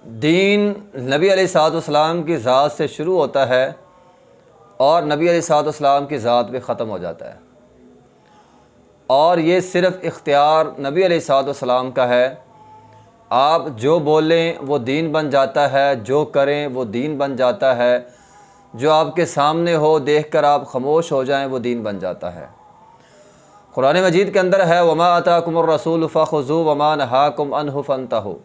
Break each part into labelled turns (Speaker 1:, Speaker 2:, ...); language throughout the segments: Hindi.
Speaker 1: दीन नबी अलैहिस्सलाम की ज़ात से शुरू होता है और नबी अलैहिस्सलाम की ज़ात पे ख़त्म हो जाता है। और ये सिर्फ़ इख्तियार नबी अलैहिस्सलाम का है। आप जो बोलें वो दीन बन जाता है, जो करें वो दीन बन जाता है, जो आपके सामने हो देखकर आप ख़मोश हो जाएं वो दीन बन जाता है। कुरान मजीद के अंदर है वमा अताकुमुर रसूल फ़ख़ुज़ू वमा नहाकुम अन्हु फ़ंतहू।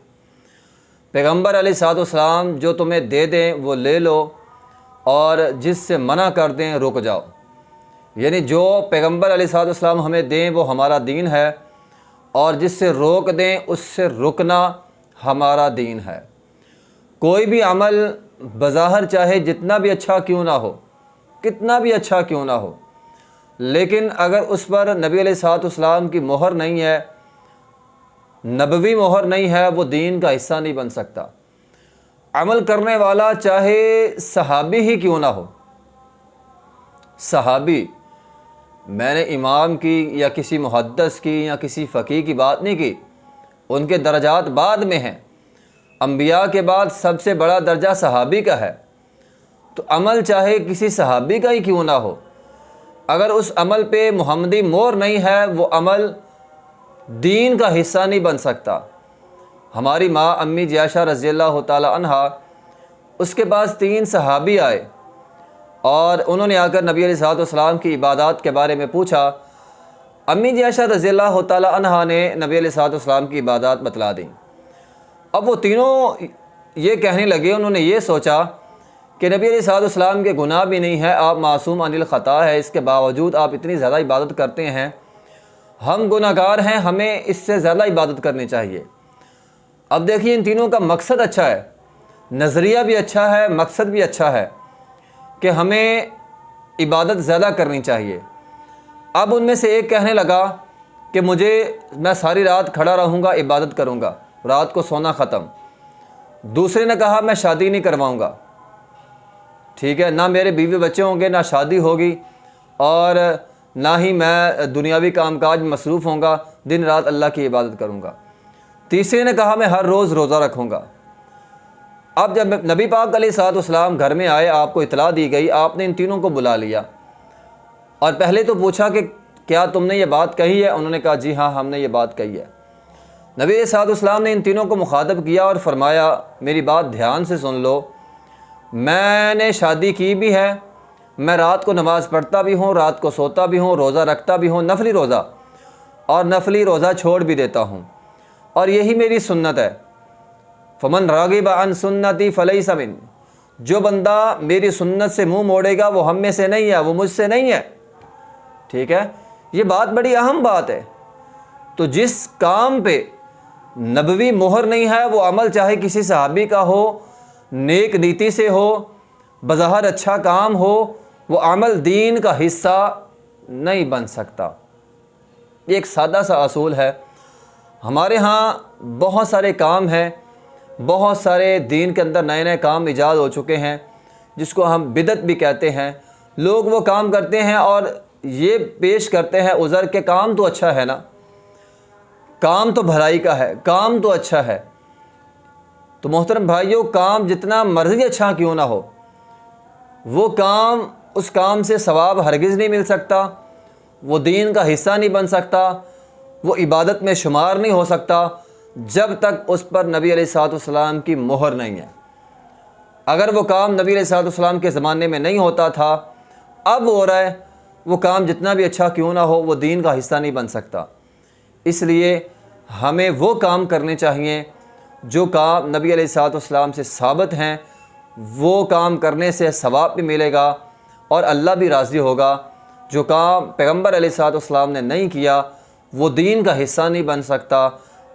Speaker 1: पैगम्बर अलैहिस्सलाम जो तुम्हें दे दें वो ले लो और जिससे मना कर दें रुक जाओ। यानी जो पैगम्बर अलैहिस्सलाम हमें दें वो हमारा दीन है और जिससे रोक दें उससे रुकना हमारा दीन है। कोई भी अमल बज़ाहिर चाहे जितना भी अच्छा क्यों ना हो, कितना भी अच्छा क्यों ना हो, लेकिन अगर उस पर नबी अलैहिस्सलाम की मोहर नहीं है, नबवी मोहर नहीं है, वो दीन का हिस्सा नहीं बन सकता। अमल करने वाला चाहे सहाबी ही क्यों ना हो, सहाबी, मैंने इमाम की या किसी मुहद्दिस की या किसी फ़कीह की बात नहीं की, उनके दर्जात बाद में हैं। अंबिया के बाद सबसे बड़ा दर्जा सहाबी का है। तो अमल चाहे किसी सहाबी का ही क्यों ना हो, अगर उस अमल पे मुहम्मदी मोहर नहीं है वो अमल दीन का हिस्सा नहीं बन सकता। हमारी माँ अम्मी आयशा रज़ियल्लाहु ताला अन्हा, उसके पास 3 सहाबी आए और उन्होंने आकर नबी अलैहिस्सलाम की इबादत के बारे में पूछा। अम्मी आयशा रज़ियल्लाहु ताला अन्हा ने नबी अलैहिस्सलाम की इबादत बतला दी। अब वो तीनों ये कहने लगे, उन्होंने ये सोचा कि नबी अलैहिस्सलाम के गुनाह भी नहीं है, आप मासूम अनिल ख़ता है, इसके बावजूद आप इतनी ज़्यादा इबादत करते हैं, हम गुनाहगार हैं, हमें इससे ज़्यादा इबादत करनी चाहिए। अब देखिए इन तीनों का मकसद अच्छा है, नज़रिया भी अच्छा है, मकसद भी अच्छा है कि हमें इबादत ज़्यादा करनी चाहिए। अब उनमें से एक कहने लगा कि मैं सारी रात खड़ा रहूँगा, इबादत करूँगा, रात को सोना ख़त्म। दूसरे ने कहा मैं शादी नहीं करवाऊँगा, ठीक है, ना मेरे बीवी बच्चे होंगे, ना शादी होगी और ना ही मैं दुनियावी कामकाज में मसरूफ़ होऊंगा, दिन रात अल्लाह की इबादत करूँगा। तीसरे ने कहा मैं हर रोज़ रोज़ा रखूँगा। अब जब नबी पाक अलैहिस्सलाम घर में आए, आपको इतला दी गई, आपने इन तीनों को बुला लिया और पहले तो पूछा कि क्या तुमने ये बात कही है? उन्होंने कहा जी हाँ, हमने ये बात कही है। नबी अलैहिस्सलाम ने इन तीनों को मुखातब किया और फरमाया मेरी बात ध्यान से सुन लो, मैंने शादी की भी है, मैं रात को नमाज़ पढ़ता भी हूँ, रात को सोता भी हूँ, रोज़ा रखता भी हूँ, नफली रोज़ा, और नफली रोज़ा छोड़ भी देता हूँ, और यही मेरी सुन्नत है। फमन रागिब अन सुन्नती फलैसा मिन, जो बंदा मेरी सुन्नत से मुँह मोड़ेगा वो हम में से नहीं है, वो मुझसे नहीं है। ठीक है, ये बात बड़ी अहम बात है। तो जिस काम पे नबवी मोहर नहीं है वो अमल चाहे किसी सहाबी का हो, नेक नीति से हो, बज़ाहिर अच्छा काम हो, वो अमल दीन का हिस्सा नहीं बन सकता। ये एक सादा सा असूल है। हमारे यहाँ बहुत सारे काम हैं, बहुत सारे दीन के अंदर नए नए काम ईजाद हो चुके हैं जिसको हम बिदअत भी कहते हैं। लोग वो काम करते हैं और ये पेश करते हैं उज़र के काम तो अच्छा है ना, काम तो भलाई का है, काम तो अच्छा है। तो मोहतरम भाइयों, काम जितना मर्ज़ी अच्छा क्यों ना हो, वो काम, उस काम से सवाब हरगिज़ नहीं मिल सकता, वो दीन का हिस्सा नहीं बन सकता, वो इबादत में शुमार नहीं हो सकता जब तक उस पर नबी अलैहिस्सलाम की मोहर नहीं है। अगर वो काम नबी अलैहिस्सलाम के ज़माने में नहीं होता था, अब हो रहा है, वो काम जितना भी अच्छा क्यों ना हो वो दीन का हिस्सा नहीं बन सकता। इसलिए हमें वो काम करने चाहिए जो काम नबी अलैहिस्सलाम से साबित हैं, वो काम करने से सवाब भी मिलेगा और अल्लाह भी राज़ी होगा। जो काम पैगम्बर अलैहिस्सलाम ने नहीं किया वो दीन का हिस्सा नहीं बन सकता,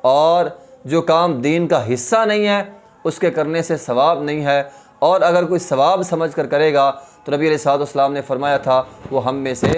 Speaker 1: और जो काम दीन का हिस्सा नहीं है उसके करने से सवाब नहीं है, और अगर कोई सवाब समझ कर करेगा तो नबी अलैहिस्सलाम ने फरमाया था वो हम में से